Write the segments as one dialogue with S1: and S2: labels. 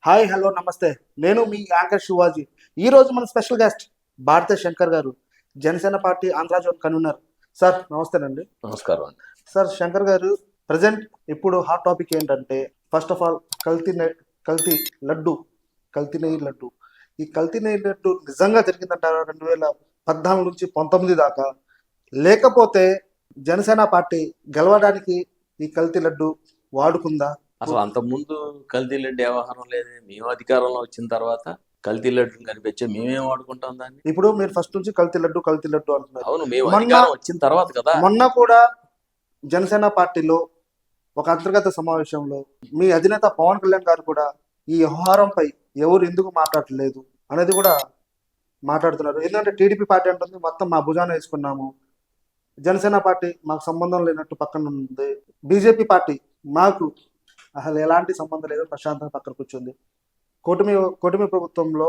S1: Hi hello నమస్తే. నేను మీ anchor Shivaji. ఈరోజు మన special guest Bharat Shankar garu, Janasena party Andhra zone convener. Sir నమస్తేనండి.
S2: నమస్కారం అండి.
S1: సార్ శంకర్ గారు, ప్రజెంట్ ఇప్పుడు హాట్ టాపిక్ ఏంటంటే, ఫస్ట్ ఆఫ్ ఆల్ కల్తీ లడ్డు, కల్తీ నెయ్యి లడ్డు. ఈ కల్తీ నెయ్యి లడ్డు నిజంగా జరిగిందంటారా 2014 నుంచి 19 దాకా? లేకపోతే జనసేన పార్టీ గెలవడానికి ఈ కల్తీ లడ్డు వాడుకుందా?
S2: అసలు అంతకుముందు కల్తీ లడ్డు వ్యవహారం లేదు. మేము అధికారంలో వచ్చిన తర్వాత కల్తీ లడ్డుని కనిపించే మేమేం వాడుకుంటాం దాన్ని.
S1: ఇప్పుడు మీరు ఫస్ట్ నుంచి కల్తీ లడ్డు అంటున్నారు.
S2: అవును, మేము అధికారం వచ్చిన తర్వాత కదా.
S1: మొన్న కూడా జనసేన పార్టీలో ఒక అంతర్గత సమావేశంలో మీ అధినేత పవన్ కళ్యాణ్ గారు కూడా ఈ వ్యవహారంపై ఎవరు ఎందుకు మాట్లాడలేదు అనేది కూడా మాట్లాడుతున్నారు. ఎందుకంటే టీడీపీ పార్టీ అంటుంది మొత్తం మా భుజాన వేసుకున్నాము, జనసేన పార్టీ మాకు సంబంధం లేనట్టు పక్కన ఉంది, బీజేపీ పార్టీ మాకు అసలు ఎలాంటి సంబంధం లేదు, ప్రశాంతంగా పక్కన కూర్చుంది. కూటమి ప్రభుత్వంలో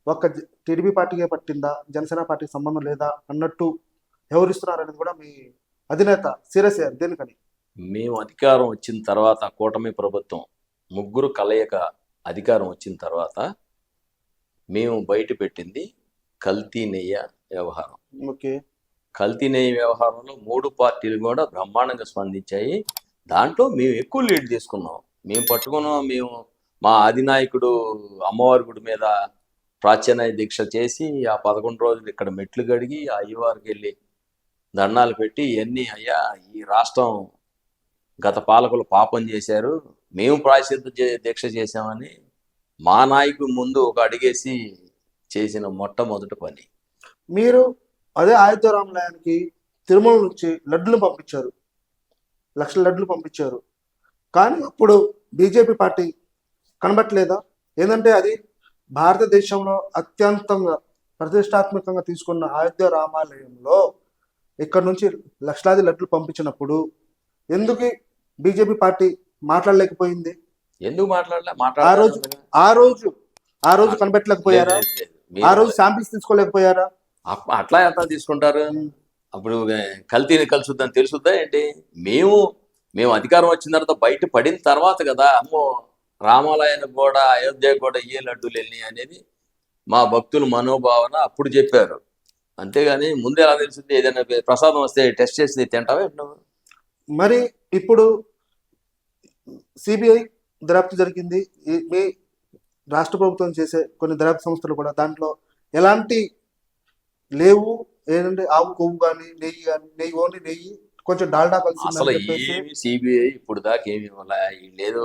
S1: ఒక్క టీడీపీ పార్టీకే పట్టిందా, జనసేన పార్టీకి సంబంధం లేదా అన్నట్టు వ్యవహరిస్తున్నారు అనేది కూడా మీ అధినేత సీరియస్ అయ్యారు. దేనికని?
S2: మేము అధికారం వచ్చిన తర్వాత కూటమి ప్రభుత్వం ముగ్గురు కలయిక అధికారం వచ్చిన తర్వాత మేము బయట పెట్టింది కల్తీ నెయ్యి వ్యవహారం.
S1: ఓకే.
S2: కల్తీ నెయ్యి వ్యవహారంలో 3 పార్టీలు కూడా బ్రహ్మాండంగా స్పందించాయి. దాంట్లో మేము ఎక్కువ లీడ్ తీసుకున్నాం. మేము పట్టుకున్నాం. మేము మా అధినాయకుడు అమ్మవారి గుడి మీద ప్రాచ్యానాయ దీక్ష చేసి ఆ 11 రోజులు ఇక్కడ మెట్లు గడిగి ఆ అయ్యవారికి వెళ్ళి దండాలు పెట్టి ఇవన్నీ, అయ్యా ఈ రాష్ట్రం గత పాలకులు పాపం చేశారు, మేము ప్రాయశ్చిత్త దీక్ష చేశామని మా నాయకుడు ముందు ఒక అడిగేసి చేసిన మొట్టమొదటి పని.
S1: మీరు అదే ఆయుధ రామలయానికి తిరుమల నుంచి లడ్డులు పంపించారు, లక్షల లడ్డులు పంపించారు. కానీ అప్పుడు బీజేపీ పార్టీ కనబట్టలేదా? ఏంటంటే అది భారతదేశంలో అత్యంతంగా ప్రతిష్టాత్మకంగా తీసుకున్న అయోధ్య రామాలయంలో ఇక్కడ నుంచి లక్షలాది లడ్లు పంపించినప్పుడు ఎందుకు బీజేపీ పార్టీ మాట్లాడలేకపోయింది?
S2: ఎందుకు మాట్లాడలే?
S1: ఆ రోజు కనిపెట్టలేకపోయారా? ఆ రోజు శాంపిల్స్ తీసుకోలేకపోయారా?
S2: అట్లా ఎంత తీసుకుంటారు? అప్పుడు కల్తీని కలుసుద్దని తెలుసుద్దా ఏంటి? మేము అధికారం వచ్చిన తర్వాత బయట పడిన తర్వాత కదా, అమ్మో రామాలయానికి కూడా అయోధ్యకు కూడా ఏ లడ్డూలు వెళ్ళినాయి అనేది మా భక్తుల మనోభావన అప్పుడు చెప్పారు. అంతేగాని ముందు ఎలా తెలుస్తుంది? ఏదైనా ప్రసాదం వస్తే టెస్ట్ చేసి తింటావా?
S1: మరి ఇప్పుడు సిబిఐ దర్యాప్తు జరిగింది. మీ రాష్ట్ర ప్రభుత్వం చేసే కొన్ని దర్యాప్తు సంస్థలు కూడా దాంట్లో ఎలాంటి లేవు. ఏంటంటే ఆవు కొవ్వు కానీ నెయ్యి ఓన్లీ నెయ్యి, కొంచెం డాల్డా కలిసి.
S2: అసలు ఏమి సిబిఐ ఇప్పుడు దాకా ఏమి లేదో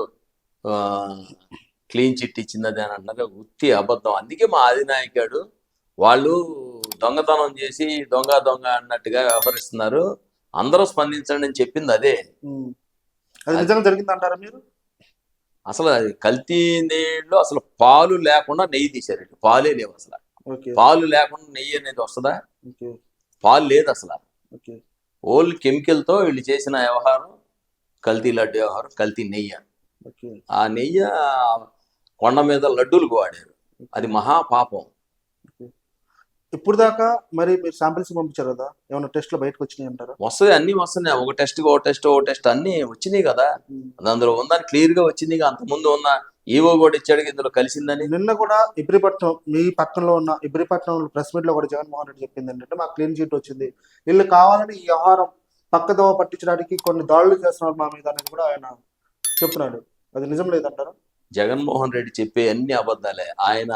S2: క్లీన్ చిట్ ఇచ్చింది అని అంటారు. ఉత్తి అబద్ధం. అందుకే మా అధినాయకుడు వాళ్ళు దొంగతనం చేసి దొంగ అన్నట్టుగా వ్యవహరిస్తున్నారు. అందరూ స్పందించండి అని చెప్పింది అదే.
S1: అది నిజంగా జరిగిందంటారా మీరు?
S2: అసలు అది కల్తీ నీళ్ళు అసలు పాలు లేకుండా నెయ్యి తీశారు. పాలే లేవు అసలు. పాలు లేకుండా నెయ్యి అనేది వస్తుందా? పాలు లేదు అసలు. ఓన్లీ కెమికల్తో వీళ్ళు చేసిన వ్యవహారం కల్తీ లడ్డు వ్యవహారం, కల్తీ నెయ్యి. ఆ నెయ్యి కొండ మీద లడ్డూలకు వాడారు. అది మహాపాపం.
S1: ఇప్పుడు దాకా మరి మీరు శాంపిల్స్ పంపించారు కదా, ఏమైనా టెస్ట్లు బయటకు వచ్చినాయి అంటారా?
S2: వస్తాయి, అన్ని వస్తున్నాయి. ఒక టెస్ట్ అన్ని వచ్చినాయి కదా. అందులో ఉందని క్లియర్ గా వచ్చింది. అంతకుముందు ఉన్న ఈవో కూడా ఇచ్చాడు ఇందులో కలిసిందని.
S1: నిన్న కూడా ఇబ్రిపట్నం, మీ పక్కనలో ఉన్న ఇబ్రిపట్నం ప్రెస్ మీట్ లో కూడా జగన్మోహన్ రెడ్డి చెప్పింది ఏంటంటే, మాకు క్లీన్ చీట్ వచ్చింది, వీళ్ళు కావాలని ఈ వ్యవహారం పక్కదోవ పట్టించడానికి కొన్ని దాడులు చేస్తున్నారు మా మీద అనేది కూడా ఆయన చెప్తున్నాడు. అది నిజం లేదంటారా?
S2: జగన్మోహన్ రెడ్డి చెప్పే అన్ని అబద్ధాలే. ఆయన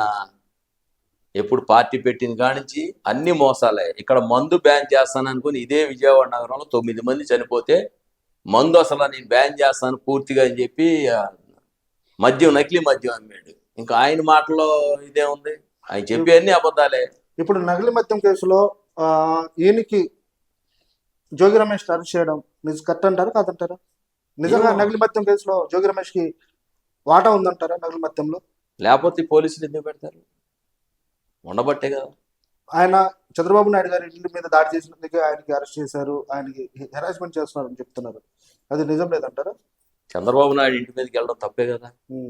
S2: ఎప్పుడు పార్టీ పెట్టిన కానించి అన్ని మోసాలే. ఇక్కడ మందు బ్యాన్ చేస్తాను అనుకుని ఇదే విజయవాడ నగరంలో 9 మంది చనిపోతే మందు అసలు నేను బ్యాన్ చేస్తాను పూర్తిగా అని చెప్పి నకిలీ మద్యం అమ్మాడు. ఇంకా ఆయన మాటలో ఇదే ఉంది. ఆయన చెప్పే అన్ని అబద్ధాలే.
S1: ఇప్పుడు నకిలీ మద్యం కేసులో ఈయనకి జోగి రమేష్ అరెస్ట్ చేయడం కరెక్ట్ అంటారా కాదంటారా? నిజంగా నకిలీ మద్యం కేసులో జోగి రమేష్ కి వాటా ఉందంటారా నకిలీ మద్యంలో?
S2: లేకపోతే పోలీసులు ఎందుకు పెడతారు? ఉండబట్టే కదా.
S1: ఆయన చంద్రబాబు నాయుడు గారి ఇంటి మీద దాడి చేసినందుకే ఆయనకి అరెస్ట్ చేశారు, ఆయనకి హెరాస్మెంట్ చేస్తున్నారు అని చెప్తున్నారు. అది నిజం లేదంటారా?
S2: చంద్రబాబు నాయుడు ఇంటి మీదకి వెళ్ళడం తప్పే కదా.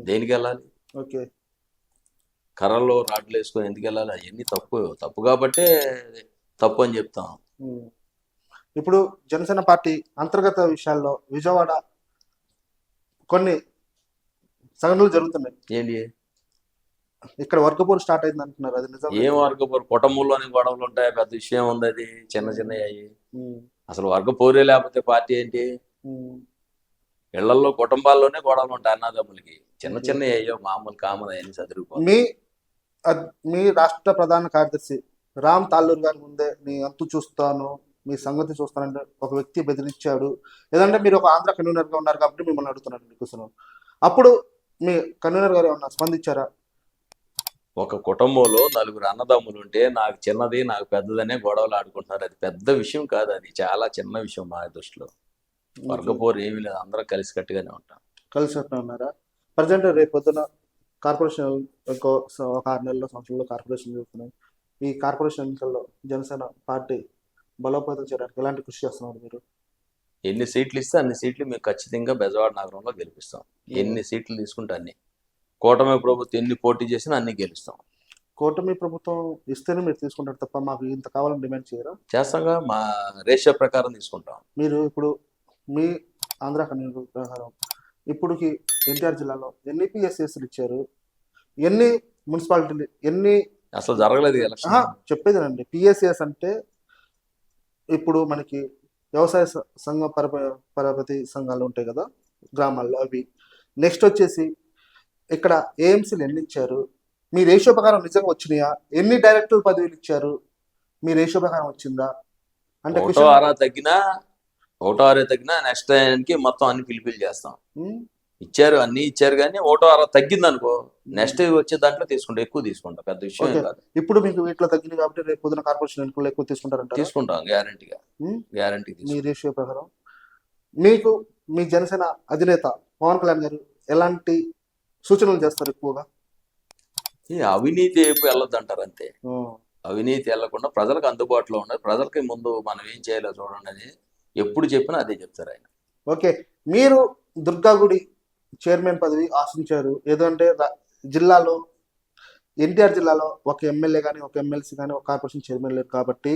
S2: దేనికి వెళ్ళాలి?
S1: ఓకే.
S2: కర్రల్లో రాడ్లు వేసుకొని ఎందుకు వెళ్ళాలి? అవన్నీ తప్పు కాబట్టే తప్పు అని చెప్తాం.
S1: ఇప్పుడు జనసేన పార్టీ అంతర్గత విషయాల్లో విజయవాడ కొన్ని సంఘటనలు జరుగుతున్నాయి.
S2: ఏంటి?
S1: ఇక్కడ వర్గపోరు స్టార్ట్ అయింది అంటున్నారు, అది నిజం?
S2: ఏం వర్గపోరు? కుటుంబంలోని గొడవలు ఉంటాయి, పెద్ద విషయం ఉంది అది, చిన్న చిన్నవి అయ్యి. అసలు వర్గపోరే లేకపోతే పార్టీ ఏంటి? ఇళ్లలో కుటుంబాల్లోనే గొడవలు ఉంటాయి అన్నదమ్ములకి, చిన్న చిన్న అయ్యో మామూలు కామన్ అయ్యి చదువుకోవాలి.
S1: మీ రాష్ట్ర ప్రధాన కార్యదర్శి రామ్ తాల్లూర్ గారి ముందే నీ అంతు చూస్తాను, మీ సంగతి చూస్తానంటే ఒక వ్యక్తి బెదిరించాడు. ఏదంటే మీరు ఒక ఆంధ్ర కన్వీనర్ గా ఉన్నారు కాబట్టి మిమ్మల్ని అడుగుతున్నాను మీకోసం. అప్పుడు మీ కన్వీనర్ గారు ఏమన్నా స్పందించారా?
S2: ఒక కుటుంబంలో నలుగురు అన్నదమ్ములు ఉంటే నాకు చిన్నది నాకు పెద్దదనే గొడవలు ఆడుకుంటున్నారు. అది పెద్ద విషయం కాదు, అది చాలా చిన్న విషయం మా దృష్టిలో. వర్గపోరు ఏమీ లేదు, అందరం కలిసికట్టుగానే ఉంటాం.
S1: కలిసి ఉన్నారా? ప్రజెంట్ రేపు పొద్దున కార్పొరేషన్ ఒక 6 నెలల సంవత్సరంలో కార్పొరేషన్ జరుగుతున్నాయి. ఈ కార్పొరేషన్ ఎన్నికల్లో జనసేన పార్టీ బలోపేతం చేయడానికి ఎలాంటి కృషి చేస్తున్నారు మీరు?
S2: ఎన్ని సీట్లు ఇస్తే అన్ని సీట్లు మేము ఖచ్చితంగా బెజవాడ నగరంలో గెలిపిస్తాం. ఎన్ని సీట్లు తీసుకుంటే అన్ని. కూటమి ప్రభుత్వం ఎన్ని పోటీ చేసినా అన్ని గెలుస్తాం.
S1: కూటమి ప్రభుత్వం ఇస్తేనే మీరు తీసుకుంటారు తప్ప మాకు ఇంత కావాలని డిమాండ్ చేయరా?
S2: చేస్తాంగా, మా రేషియో ప్రకారం తీసుకుంటాం.
S1: మీరు ఇప్పుడు మీ ఆంధ్ర కన్వీనర్ ప్రకారం ఇప్పుడుకి ఎన్టీఆర్ జిల్లాలో ఎన్ని పిఎస్ఎస్లు ఇచ్చారు, ఎన్ని మున్సిపాలిటీలు, ఎన్ని
S2: అసలు జరగలేదు ఎలక్షన్.
S1: చెప్పేదేనండి. పిఎస్ఎస్ అంటే ఇప్పుడు మనకి వ్యవసాయ సంఘ పరపతి సంఘాలు ఉంటాయి కదా గ్రామాల్లో, అవి. నెక్స్ట్ వచ్చేసి ఇక్కడ ఏఎంసీలు ఎన్ని ఇచ్చారు, మీ రేషియో ప్రకారం నిజంగా వచ్చినాయా? ఎన్ని డైరెక్టర్ పదవులు ఇచ్చారు, మీ రేషియో ప్రకారం వచ్చిందా? అంటే
S2: ఒకటో ఆరో తగ్గినా నెక్స్ట్ టైంకి మొత్తం అన్ని పిలిపిలు చేస్తాం. ఇచ్చారు, అన్ని ఇచ్చారు, కానీ ఒకటో ఆరో తగ్గింది అనుకో నెక్స్ట్ వచ్చే దాంట్లో తీసుకుంటాం, ఎక్కువ తీసుకుంటాం, పెద్ద విషయం కాదు.
S1: ఇప్పుడు మీకు వీటిలో తగ్గింది కాబట్టి రేపు పొద్దున కార్పొరేషన్ ఎన్నికల్లో ఎక్కువ తీసుకుంటారంట?
S2: తీసుకుంటాం, గ్యారంటీగా.
S1: మీ రేషియో ప్రకారం మీకు మీ జనసేన అధినేత పవన్ కళ్యాణ్ గారు ఎలాంటి సూచనలు చేస్తారు ఎక్కువగా?
S2: ఈ అవినీతి వైపు వెళ్ళొద్దు అంటారు అంతే. అవినీతి వెళ్లకుండా ప్రజలకు అందుబాటులో ఉన్నది, ప్రజలకి ముందు మనం ఏం చేయాలో చూడండి అని ఎప్పుడు చెప్పినా అదే చెప్తారు ఆయన.
S1: ఓకే, మీరు దుర్గాగుడి చైర్మన్ పదవి ఆశించారు. ఏదంటే జిల్లాలో ఎన్టీఆర్ జిల్లాలో ఒక ఎమ్మెల్యే కానీ ఒక ఎమ్మెల్సీ కానీ ఒక కార్పొరేషన్ చైర్మన్ లేరు కాబట్టి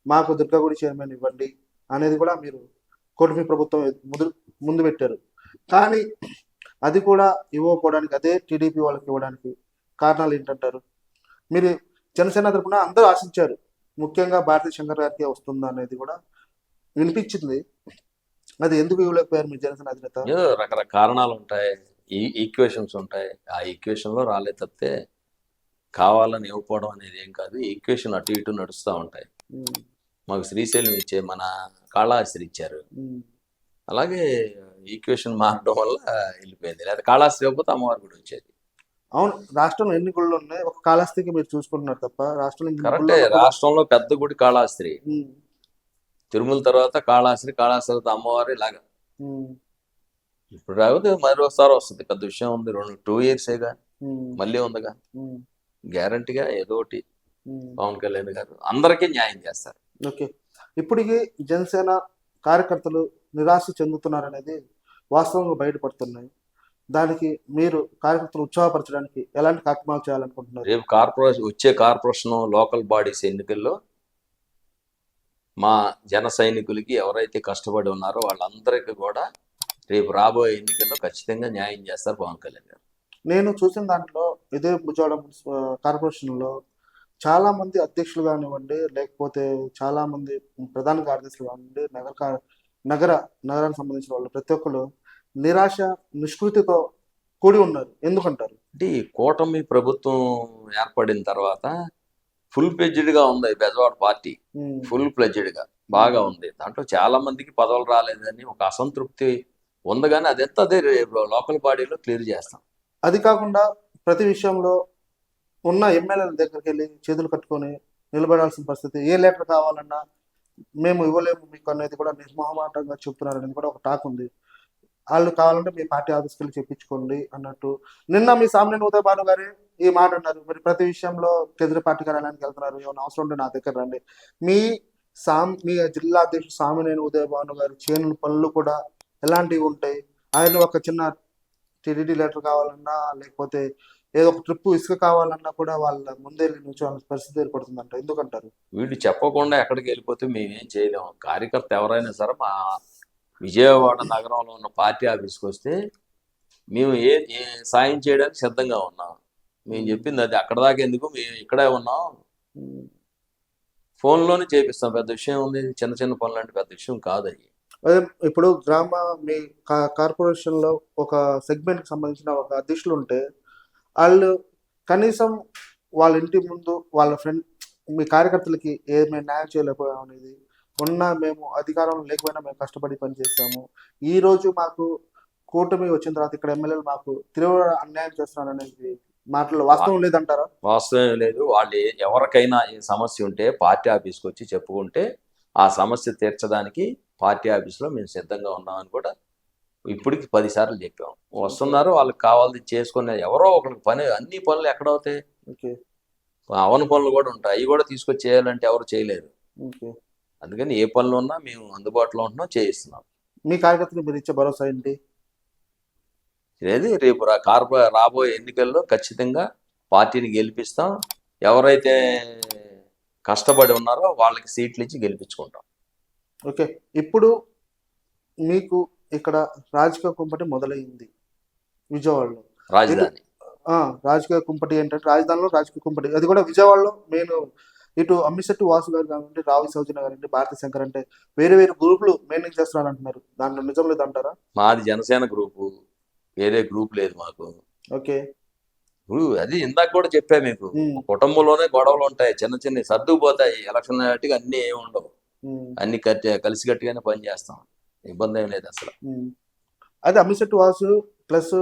S1: మాకు దుర్గాగుడి చైర్మన్ ఇవ్వండి అనేది కూడా మీరు కూటమి ప్రభుత్వం ముందు పెట్టారు. కానీ అది కూడా ఇవ్వకపోవడానికి, అదే టీడీపీ వాళ్ళకి ఇవ్వడానికి కారణాలు ఏంటంటారు? మీరు జనసేన తరపున అందరూ ఆశించారు, ముఖ్యంగా భారతీ శంకర్ గారికి వస్తుందా అనేది కూడా వినిపించింది. అది ఎందుకు ఇవ్వలేకపోయారు మీ జనసేన అధినేత?
S2: రకరకాల కారణాలు ఉంటాయి, ఈక్వేషన్స్ ఉంటాయి. ఆ ఈక్వేషన్ లో రాలే తప్పితే కావాలని ఇవ్వకపోవడం అనేది ఏం కాదు. ఈక్వేషన్ అటు ఇటు నడుస్తూ ఉంటాయి. మాకు శ్రీశైలం ఇచ్చే మన కాళహస్తి ఇచ్చారు, అలాగే ఈక్వేషన్ మారడం వల్ల వెళ్ళిపోయింది. లేదా కాళహస్తి ఇవ్వకపోతే అమ్మవారి గుడి వచ్చేది.
S1: అవును, రాష్ట్రంలో ఎన్ని గుళ్ళు ఉన్నాయి? ఒక కాళహస్తికి మీరు చూసుకుంటున్నారు తప్ప రాష్ట్రంలో
S2: కరెక్టే. రాష్ట్రంలో పెద్ద గుడి కాళహస్తి, తిరుమల తర్వాత కాళహస్తి, కాళహస్తి తర్వాత అమ్మవారి లాగా. ఇప్పుడు రాకపోతే మరోసారి వస్తుంది, పెద్ద విషయం ఉంది. 2 yearsగా మళ్ళీ ఉందిగా. గ్యారంటీగా ఏదో ఒకటి పవన్ కళ్యాణ్ గారు అందరికీ న్యాయం చేస్తారు.
S1: ఓకే, ఇప్పటికీ జనసేన కార్యకర్తలు నిరాశ చెందుతున్నారనేది వాస్తవంగా బయటపడుతున్నాయి. దానికి మీరు కార్యకర్తలు ఉత్సాహపరచడానికి ఎలాంటి కార్యక్రమాలు చేయాలనుకుంటున్నారు?
S2: రేపు వచ్చే కార్పొరేషన్ లోకల్ బాడీస్ ఎన్నికల్లో మా జన సైనికులకి ఎవరైతే కష్టపడి ఉన్నారో వాళ్ళందరికీ కూడా రేపు రాబోయే ఎన్నికల్లో ఖచ్చితంగా న్యాయం చేస్తారు పవన్ కళ్యాణ్ గారు.
S1: నేను చూసిన దాంట్లో ఇదే బుజ్జాడ కార్పొరేషన్లో చాలా మంది అధ్యక్షులు కానివ్వండి, లేకపోతే చాలా మంది ప్రధాన కార్యదర్శులు కానివ్వండి, నగరానికి సంబంధించిన వాళ్ళు ప్రతి ఒక్కరు నిరాశ నిష్కృతితో కూడి ఉన్నారు. ఎందుకంటారు?
S2: అంటే ఈ కూటమి ప్రభుత్వం ఏర్పడిన తర్వాత ఫుల్ ఫ్లెడ్జ్డ్ గా ఉంది బెజవాడ పార్టీ, ఫుల్ ఫ్లెడ్జ్డ్ గా బాగా ఉంది. దాంట్లో చాలా మందికి పదవులు రాలేదని ఒక అసంతృప్తి ఉంది, కానీ అదెంత అదే లోకల్ బాడీలో క్లియర్ చేస్తాం.
S1: అది కాకుండా ప్రతి విషయంలో ఉన్న ఎమ్మెల్యేల దగ్గరికి వెళ్ళి చేతులు కట్టుకొని నిలబడాల్సిన పరిస్థితి. ఏ లెటర్ కావాలన్నా మేము ఇవ్వలేము మీకు అనేది కూడా నిర్మోహమాటంగా చెప్తున్నారు అనేది కూడా ఒక టాక్ ఉంది. వాళ్ళు కావాలంటే మీ పార్టీ ఆఫీస్కి వెళ్ళి చెప్పించుకోండి అన్నట్టు. నిన్న మీ సామినేని ఉదయ్ భాను గారు ఈ మాట అన్నారు. మరి ప్రతి విషయంలో కేంద్ర పార్టీ కార్యాలయానికి వెళ్తున్నారు, ఏమైనా అవసరం ఉంటే నా దగ్గర రండి. మీ జిల్లా అధ్యక్షుడు సామినేని ఉదయ్ భాను గారు చేయని పనులు కూడా ఎలాంటివి ఉంటాయి? ఆయన ఒక చిన్న టీడీడీ లెటర్ కావాలన్నా, లేకపోతే ఏదో ఒక ట్రిప్ ఇసుక కావాలన్నా కూడా వాళ్ళ ముందే నుంచోవాల్సిన పరిస్థితి ఏర్పడుతుందంట. ఎందుకంటారు?
S2: వీళ్ళు చెప్పకుండా ఎక్కడికి వెళ్ళిపోతే మేమేం చేయలేము. కార్యకర్త ఎవరైనా సరే మా విజయవాడ నగరంలో ఉన్న పార్టీ ఆఫీస్కి వస్తే మేము ఏ సాయం చేయడానికి సిద్ధంగా ఉన్నాం. మేము చెప్పింది అది. అక్కడ దాకా ఎందుకు, మేము ఇక్కడే ఉన్నాం,
S1: ఉమ్.
S2: ఫోన్లోనే చేపిస్తాం. పెద్ద విషయం ఉంది, చిన్న చిన్న పనులు అంటే పెద్ద విషయం కాదు అవి.
S1: అదే ఇప్పుడు మీ కార్పొరేషన్ లో ఒక సెగ్మెంట్ కి సంబంధించిన ఒక అధ్యక్షులు ఉంటే వాళ్ళు కనీసం వాళ్ళ ఇంటి ముందు వాళ్ళ ఫ్రెండ్ మీ కార్యకర్తలకి ఏమైనా న్యాయం చేయలేకపోయాం అనేది, మేము అధికారంలో లేకపోయినా మేము కష్టపడి పనిచేస్తాము, ఈ రోజు మాకు కూటమి వచ్చిన తర్వాత ఇక్కడ ఎమ్మెల్యేలు మాకు తీవ్ర అన్యాయం చేస్తున్నారు అనేది మాటలు వాస్తవం లేదంటారా?
S2: వాస్తవం లేదు. వాళ్ళు ఎవరికైనా ఈ సమస్య ఉంటే పార్టీ ఆఫీస్కి వచ్చి చెప్పుకుంటే ఆ సమస్య తీర్చడానికి పార్టీ ఆఫీస్లో మేము సిద్ధంగా ఉన్నామని కూడా ఇప్పటికి 10 సార్లు చెప్పాం. వస్తున్నారు, వాళ్ళకి కావాల్సింది చేసుకునే. ఎవరో ఒకరికి పని, అన్ని పనులు ఎక్కడవుతాయి?
S1: ఓకే.
S2: అవన పనులు కూడా ఉంటాయి, అవి కూడా తీసుకొచ్చి చేయాలంటే ఎవరు చేయలేరు.
S1: ఓకే.
S2: అందుకని ఏ పనులు ఉన్నా మేము అందుబాటులో ఉంటున్నాం, చేయిస్తున్నాం.
S1: మీ కార్యకర్తలు మీరు ఇచ్చే భరోసా ఏంటి?
S2: లేదు, రేపు రాబోయే ఎన్నికల్లో ఖచ్చితంగా పార్టీని గెలిపిస్తాం. ఎవరైతే కష్టపడి ఉన్నారో వాళ్ళకి సీట్లు ఇచ్చి గెలిపించుకుంటాం.
S1: ఓకే. ఇప్పుడు మీకు ఇక్కడ రాజకీయ కుంపటి మొదలైంది విజయవాడలో.
S2: రాజధాని
S1: రాజకీయ కుంపటి ఏంటంటే రాజధానిలో రాజకీయ కుంపటి, అది కూడా విజయవాడలో. నేను ఇటు అమ్మిశెట్టి వాసు గారు కానివ్వండి, రావి సౌజన్య గారండి, భారతీ శంకర్ అంటే వేరే వేరే గ్రూపులు మేనేజ్ చేస్తున్నారు అంటున్నారు. దాంట్లో నిజం లేదంటారా?
S2: మాది జనసేన గ్రూపు, వేరే గ్రూప్ లేదు మాకు.
S1: ఓకే.
S2: అది ఇందాక కూడా చెప్పా మీకు, కుటుంబంలోనే గొడవలు ఉంటాయి, చిన్న చిన్న సర్దుకుపోతాయి. ఎలక్షన్ నాటికి అన్ని ఏమి ఉండవు, అన్ని కలిసికట్టుగానే పని చేస్తాం, ఇబ్బంది ఏం లేదు అసలు.
S1: అదే అమ్మిశెట్టి వాసు ప్లస్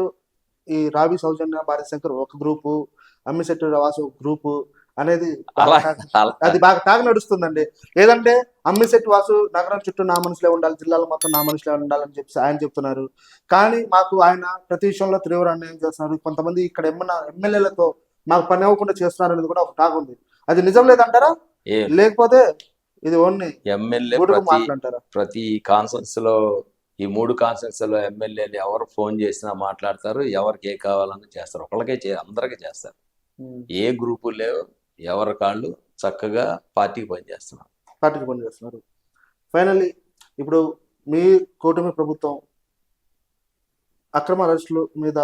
S1: ఈ రావి సౌజన్య, భారతీ శంకర్ ఒక గ్రూపు, అమ్మిశెట్టి వాసు గ్రూపు అనేది అది బాగా తాగ నడుస్తుందండి. ఏదంటే అమ్మిశెట్టి వాసు నగరం చుట్టూ నా మనుషులే ఉండాలి, జిల్లాలో మొత్తం నా మనుషులే ఉండాలని చెప్పి ఆయన చెప్తున్నారు. కానీ మాకు ఆయన ప్రతి విషయంలో తీవ్ర అన్యాయం చేస్తున్నారు. కొంతమంది ఇక్కడ ఎమ్మెల్యేలతో మాకు పని అవ్వకుండా చేస్తున్నారు అనేది కూడా ఒక టాక్ ఉంది. అది నిజం లేదంటారా? లేకపోతే ఇది ఓన్లీ
S2: ఎమ్మెల్యే
S1: మాట్లాడతారా?
S2: ప్రతి కాన్ఫరెన్స్ లో, ఈ 3 కాన్ఫరెన్స్ లో ఎమ్మెల్యేలు ఎవరు ఫోన్ చేసినా మాట్లాడతారు, ఎవరికి ఏ కావాలన్నా చేస్తారు. ఒకళ్ళకే అందరికీ చేస్తారు, ఏ గ్రూపు లేవు. ఎవరి కాళ్ళు చక్కగా పార్టీకి పనిచేస్తున్నారు. ఫైనల్లీ
S1: ఇప్పుడు మీ కూటమి ప్రభుత్వం అక్రమ అరెస్టుల మీద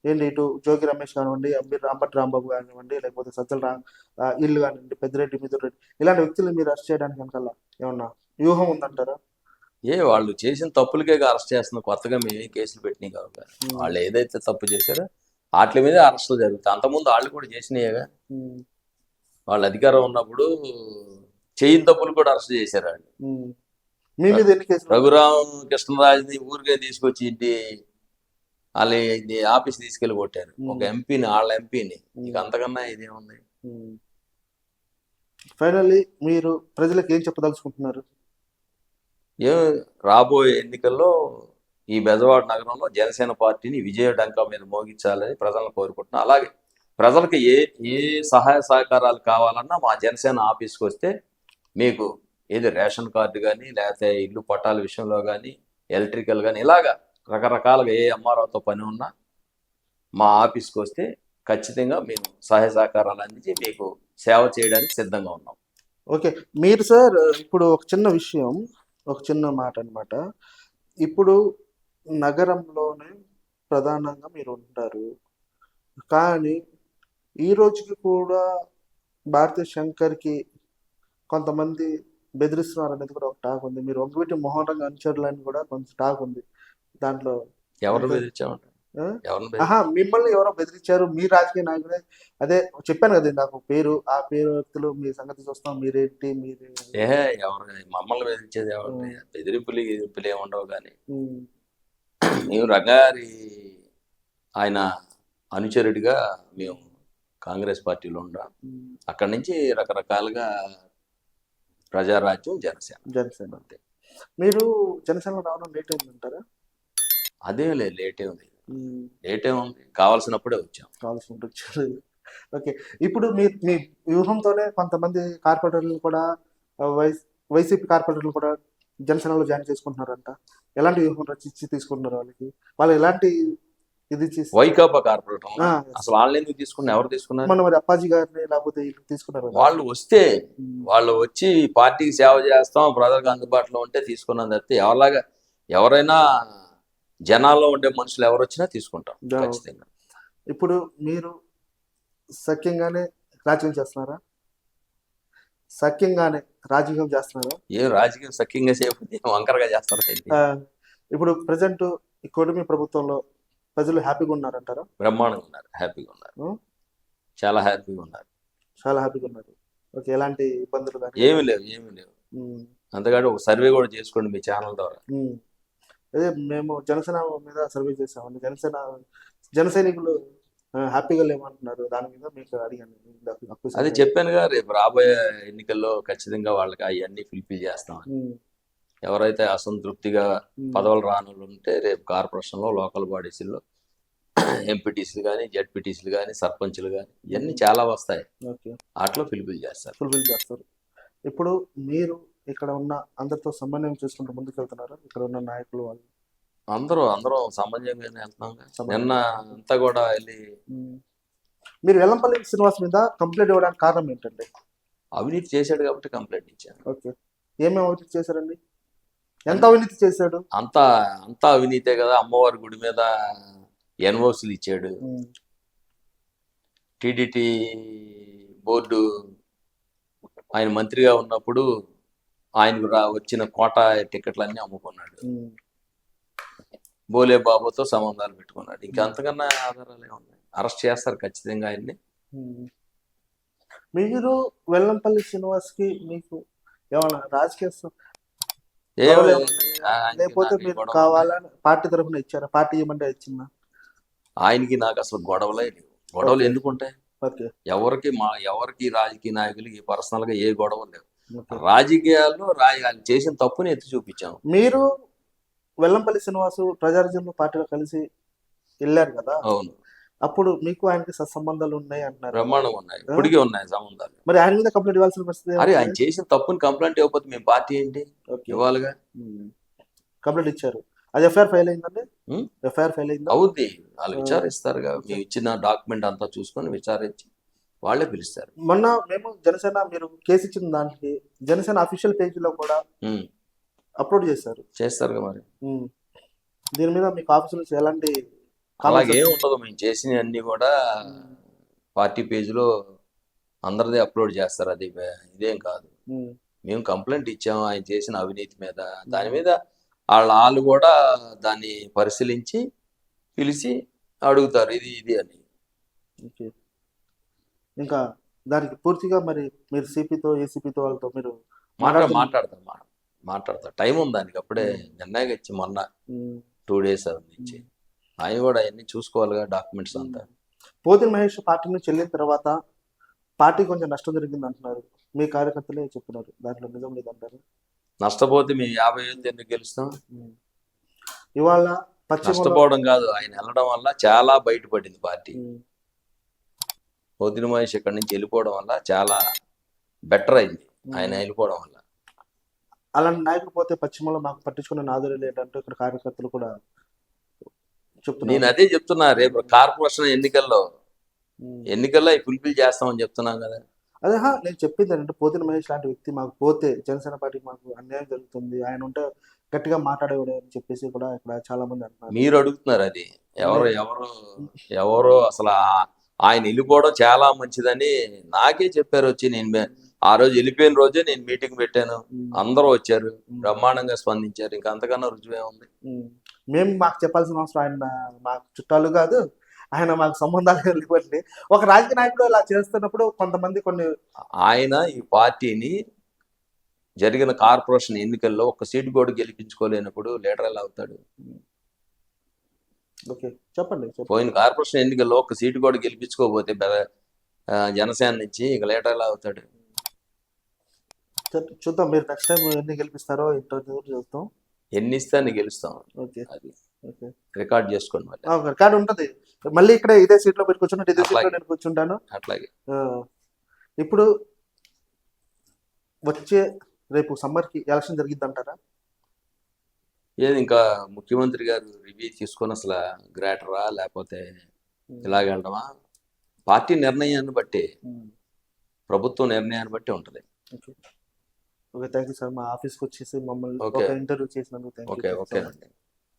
S1: ఏంటి, ఇటు జోగి రమేష్ కానివ్వండి, అంబటి రాంబాబు కానివ్వండి, లేకపోతే సజ్జల ఇల్లు కానివ్వండి, పెద్దిరెడ్డి, మిథునరెడ్డి, ఇలాంటి వ్యక్తులు మీరు అరెస్ట్ చేయడానికి వెనకాల ఏమన్నా వ్యూహం ఉందంటారా?
S2: వాళ్ళు చేసిన తప్పులకే అరెస్ట్ చేస్తున్నారు, కొత్తగా మేము కేసులు పెట్టినాయి కాబట్టి. వాళ్ళు ఏదైతే తప్పు చేశారో వాటి మీద అరెస్టులు జరుగుతాయి. అంతకుముందు వాళ్ళు కూడా చేసినాయేగా. వాళ్ళ అధికారం ఉన్నప్పుడు చేయని తప్పులు కూడా అరెస్ట్ చేశారు వాళ్ళు.
S1: మీ మీద ఎన్ని కేసులు?
S2: రఘురామ్ కృష్ణరాజుని ఊరికే తీసుకొచ్చి ఇంటి వాళ్ళ ఆఫీస్ తీసుకెళ్ళి కొట్టారు, ఒక ఎంపీని, వాళ్ళ ఎంపీని. ఇక అంతకన్నా ఇదేముంది?
S1: ఫైనల్లీ మీరు ప్రజలకు ఏం చెప్పదలుచుకుంటున్నారు?
S2: రాబోయే ఎన్నికల్లో ఈ బెజవాడ నగరంలో జనసేన పార్టీని విజయ డంకా మీద మోగించాలని ప్రజలను కోరుకుంటున్నాం. అలాగే ప్రజలకు ఏ సహాయ సహకారాలు కావాలన్నా మా జనసేన ఆఫీస్కి వస్తే మీకు ఏది రేషన్ కార్డు కానీ, లేకపోతే ఇల్లు పట్టాల విషయంలో కానీ, ఎలక్ట్రికల్ కానీ, ఇలాగా రకరకాలుగా ఏ ఎంఆర్ఓతో పని ఉన్నా మా ఆఫీస్కి వస్తే ఖచ్చితంగా మేము సహాయ సహకారాలు అందించి మీకు సేవ చేయడానికి సిద్ధంగా ఉన్నాం.
S1: ఓకే. మీరు సార్ ఇప్పుడు ఒక చిన్న విషయం, ఒక చిన్న మాట అనమాట. ఇప్పుడు నగరంలోనే ప్రధానంగా మీరు ఉంటారు, కానీ ఈ రోజుకి కూడా భారతీ శంకర్కి కొంతమంది బెదిరిస్తున్నారు అనేది కూడా ఒక టాక్ ఉంది. మీరు ఒకటి మోహన్ రంగ అనుచరులని కూడా కొంచెం టాక్ ఉంది. దాంట్లో
S2: ఎవరు బెదిరించామంటారు?
S1: మిమ్మల్ని ఎవరో బెదిరించారు, మీ రాజకీయ నాయకుడే. అదే చెప్పాను కదా నాకు పేరు, ఆ పేరు వ్యక్తులు మీ సంగతి చూస్తాం, మీరేంటి
S2: ఎవరు మమ్మల్ని బెదిరించేది? ఎవరు బెదిరింపులు ఏముండవు. కానీ మేము రంగారి ఆయన అనుచరుడిగా మేము కాంగ్రెస్ పార్టీలో ఉన్నాం. అక్కడి నుంచి రకరకాలుగా ప్రజారాజ్యం, జనసేన అంతే.
S1: మీరు జనసేనలో రావడం లేట్ అయిందంటారా?
S2: అదేం లేదు, లేటే ఉంది. కావాల్సినప్పుడే
S1: వచ్చారు. ఓకే. ఇప్పుడు మీ వ్యూహంతోనే కొంతమంది కార్పొరేటర్లు కూడా, వైసీపీ కార్పొరేటర్లు కూడా జనసేనలో జాయిన్ చేసుకుంటున్నారంట. ఎలాంటి వ్యూహం రచించి తీసుకుంటున్నారు? వాళ్ళు ఎలాంటి ఇది
S2: వైకాపా కార్పొరేటర్ అసలు వాళ్ళు ఎందుకు తీసుకున్నారు? ఎవరు తీసుకున్నారు?
S1: మన మరి అప్పాజీ గారిని లేకపోతే తీసుకున్నారు.
S2: వాళ్ళు వచ్చి పార్టీకి సేవ చేస్తాం, ప్రజలకు అందుబాటులో ఉంటే తీసుకున్నాం తప్పితే ఎవరైనా జనాల్లో ఉండే మనుషులు ఎవరు వచ్చినా తీసుకుంటాం ఖచ్చితంగా.
S1: ఇప్పుడు మీరు సఖ్యంగానే రాజకీయం చేస్తున్నారా? సఖ్యంగానే రాజకీయం చేస్తున్నారా?
S2: ఏం రాజకీయం సఖ్యంగా చేయకపోతే ఏం వంకరగా చేస్తారు ఏంటి?
S1: ఆ, ఇప్పుడు ప్రజెంట్ ఈ కూటమి ప్రభుత్వంలో ప్రజలు హ్యాపీగా ఉన్నారంటారా?
S2: బ్రహ్మాండంగా ఉన్నారు, హ్యాపీగా ఉన్నారు,
S1: ఉం?
S2: చాలా హ్యాపీగా ఉన్నారు.
S1: చాలా హ్యాపీగా ఉన్నారు. ఓకే, ఎలాంటి ఇబ్బందులు కానీ?
S2: ఏమీ లేవు. అంతకంటే ఒక సర్వే కూడా చేసుకోండి మీ ఛానల్ ద్వారా.
S1: అదే మేము జనసేన మీద సర్వే చేసామండి. జన సైనికులు హ్యాపీగా లేమంటున్నారు. దాని మీద మీకు అడిగాను.
S2: అది చెప్పానుగా, రేపు రాబోయే ఎన్నికల్లో ఖచ్చితంగా వాళ్ళకి అవన్నీ ఫుల్ఫిల్ చేస్తామని. ఎవరైతే అసంతృప్తిగా పదవులు రానులు ఉంటే రేపు కార్పొరేషన్లో, లోకల్ బాడీస్లో ఎంపీటీసీలు కానీ, జెడ్పీటీసీలు కానీ, సర్పంచ్లు కానీ ఇవన్నీ చాలా వస్తాయి.
S1: ఓకే,
S2: వాటిలో ఫుల్ఫిల్ చేస్తారు.
S1: ఇప్పుడు మీరు ఇక్కడ ఉన్న అందరితో సమన్వయం చేసుకుంటూ ముందుకు వెళ్తున్నారు. ఇక్కడ ఉన్న నాయకులు వాళ్ళు
S2: అందరూ సమంజంగానే వెళ్తున్నాం. నిన్న అంతా కూడా వెళ్ళి
S1: మీరు వెల్లంపల్లి శ్రీనివాస్ మీద కంప్లైంట్ ఇవ్వడానికి కారణం ఏంటండి?
S2: అవినీతి చేశాడు కాబట్టి కంప్లైంట్ ఇచ్చాను.
S1: ఓకే, ఏమేమి అవినీతి చేశారండి? ఎంత అవినీతి చేశాడు?
S2: అంతా అవినీతే కదా. అమ్మవారి గుడి మీద ఎన్ఓసీలు ఇచ్చాడు. టీడీటీ బోర్డు ఆయన మంత్రిగా ఉన్నప్పుడు ఆయనకు వచ్చిన కోటా టికెట్లన్నీ అమ్ముకున్నాడు. బోలే బాబుతో సంబంధాలు పెట్టుకున్నాడు. ఇంకా అంతకన్నా ఆధారాలు ఏమున్నాయి? అరెస్ట్ చేస్తారు ఖచ్చితంగా ఆయన్ని.
S1: మీరు వెల్లంపల్లి శ్రీనివాస్ కి మీకు ఏమన్నా రాజకీయ లేకపోతే మీరు కావాలని పార్టీ తరఫున ఇచ్చారా? పార్టీ ఏమంటే ఇచ్చిందా?
S2: ఆయనకి నాకు అసలు గొడవలు ఎందుకు ఉంటాయి?
S1: ఓకే,
S2: ఎవరికి రాజకీయ నాయకులకి పర్సనల్ గా ఏ గొడవలు లేవు. రాజకీయాల్లో ఆయన చేసిన తప్పుని ఎత్తి చూపించాము.
S1: మీరు వెల్లంపల్లి శ్రీనివాసు ప్రజారాజ్యంలో పార్టీలో కలిసి వెళ్ళారు కదా?
S2: అవును.
S1: అప్పుడు మీకు ఆయనకి సత్సంబంధాలు ఉన్నాయి అంటున్నారు.
S2: బ్రహ్మాండంగా ఉన్నాయి, ఇప్పటికీ ఉన్నాయి సంబంధాలు.
S1: మరి ఆయన మీద కంప్లైంట్ ఇవ్వాల్సిన పరిస్థితి?
S2: అరే, ఆయన చేసిన తప్పుని కంప్లైంట్ ఇవ్వకపోతే మేము పార్టీ ఏంటి ఇవ్వాలిగా.
S1: కంప్లైంట్ ఇచ్చారు. అది ఎఫ్ఐఆర్ ఫైల్ అయిందండి? ఎఫ్ఐఆర్ ఫైల్ అయింది.
S2: అవుద్ది, వాళ్ళు విచారిస్తారుగా. మేము ఇచ్చిన డాక్యుమెంట్ అంతా చూసుకొని విచారించి వాళ్ళే పిలుస్తారు.
S1: మొన్న మేము జనసేన మీరు కేసు ఇచ్చిన దానికి జనసేన అఫీషియల్ పేజీలో కూడా అప్లోడ్ చేస్తారుగా
S2: మరి.
S1: దీని మీద మీకు ఆఫీసు నుంచి ఎలాంటి?
S2: అలాగే ఉండదు. మేము చేసిన అన్ని కూడా పార్టీ పేజీలో అందరిదే అప్లోడ్ చేస్తారు. అది ఇదేం కాదు. మేము కంప్లైంట్ ఇచ్చాము ఆయన చేసిన అవినీతి మీద. దాని మీద వాళ్ళు కూడా దాన్ని పరిశీలించి పిలిచి అడుగుతారు ఇది అని.
S1: ఇంకా దానికి పూర్తిగా మరి మీరు సిపితో, ఏసీపీతో వాళ్ళతో మీరు
S2: మాట్లాడతారు. టైం ఉంది దానికి. అప్పుడే నిర్ణయం ఇచ్చి మొన్న 2 days నుంచి ఆయన కూడా అవన్నీ చూసుకోవాలిగా, డాక్యుమెంట్స్ అంతా.
S1: పోతిన మహేష్ పార్టీ నుంచి వెళ్ళిన తర్వాత పార్టీ కొంచెం నష్టం జరిగింది అంటున్నారు. మీ కార్యకర్తలే చెప్తున్నారు. దాంట్లో నిజం లేదంటారు?
S2: నష్టపోతే మేము 50,000 ఎందుకు గెలుస్తాం?
S1: ఇవాళ
S2: నష్టపోవడం కాదు, ఆయన వెళ్ళడం వల్ల చాలా బయటపడింది పార్టీ. పోతిన మహేష్ ఇక్కడి నుంచి వెళ్ళిపోవడం వల్ల చాలా బెటర్ అయింది ఆయన వెళ్ళిపోవడం వల్ల.
S1: అలాంటి నాయకులు పోతే పశ్చిమలో మాకు పట్టించుకున్న నాదులు లేదంటూ ఇక్కడ కార్యకర్తలు కూడా చెప్తున్నారు.
S2: నేను అదే చెప్తున్నా, రేపు కార్పొరేషన్ ఎన్నికల్లో ఫుల్ఫిల్ చేస్తామని చెప్తున్నాం కదా.
S1: అదే నేను చెప్పింది ఏంటంటే పోతిన మహేష్ లాంటి వ్యక్తి మాకు పోతే జనసేన పార్టీకి మాకు అన్యాయం జరుగుతుంది, ఆయన ఉంటే గట్టిగా మాట్లాడేవాడు అని చెప్పేసి కూడా ఇక్కడ చాలా మంది అంటున్నారు.
S2: మీరు అడుగుతున్నారు అది. ఎవరో అసలు ఆయన వెళ్ళిపోవడం చాలా మంచిదని నాకే చెప్పారు వచ్చి. నేను ఆ రోజు వెళ్ళిపోయిన రోజే నేను మీటింగ్ పెట్టాను, అందరూ వచ్చారు, బ్రహ్మాండంగా స్పందించారు. ఇంకా అంతకన్నా రుజువే ఉంది.
S1: మేము మాకు చెప్పాల్సిన అవసరం, ఆయన మాకు చుట్టాలు కాదు, ఆయన మాకు సంబంధాలు వెళ్ళిపోయింది. ఒక రాజకీయ నాయకుడు ఇలా చేస్తున్నప్పుడు కొంతమంది
S2: ఆయన ఈ పార్టీని జరిగిన కార్పొరేషన్ ఎన్నికల్లో ఒక సీటు కూడా గెలిపించుకోలేనప్పుడు లీడర్ ఎలా అవుతాడు?
S1: ఓకే, చెప్పండి.
S2: పోయిన కార్పొరేషన్ ఎన్నికల్లో ఒక సీటు కూడా గెలిపించుకోకపోతే జనసేన నుంచి ఇక లీడర్ ఎలా అవుతాడు?
S1: చూద్దాం, మీరు నెక్స్ట్ టైం ఎన్ని గెలిపిస్తారో ఇంటర్వ్యూ చూస్తాం.
S2: ఎన్ని ఇస్తే అన్ని గెలుస్తాం.
S1: ఓకే,
S2: అది రికార్డ్ చేసుకోండి.
S1: రికార్డ్ ఉంటది. మళ్ళీ ఇక్కడ ఇదే సీట్ లో పెట్టి కూర్చున్నట్టు ఇదే సీట్ లో నేను కూర్చుంటాను.
S2: అట్లాగే
S1: ఇప్పుడు వచ్చే రేపు సమ్మర్ కి ఎలక్షన్ జరిగిద్ది అంటారా?
S2: ఏది ఇంకా ముఖ్యమంత్రి గారు రివ్యూ తీసుకొని అసలు గ్రేటరా లేకపోతే ఇలాగెళ్ళడమా పార్టీ నిర్ణయాన్ని బట్టి, ప్రభుత్వం నిర్ణయాన్ని బట్టి ఉంటుంది.
S1: Okay, thank you sir. మా ఆఫీస్కి వచ్చేసి మమ్మల్ని ఇంటర్వ్యూ చేసినందుకు థ్యాంక్ యూ.
S2: ఓకే.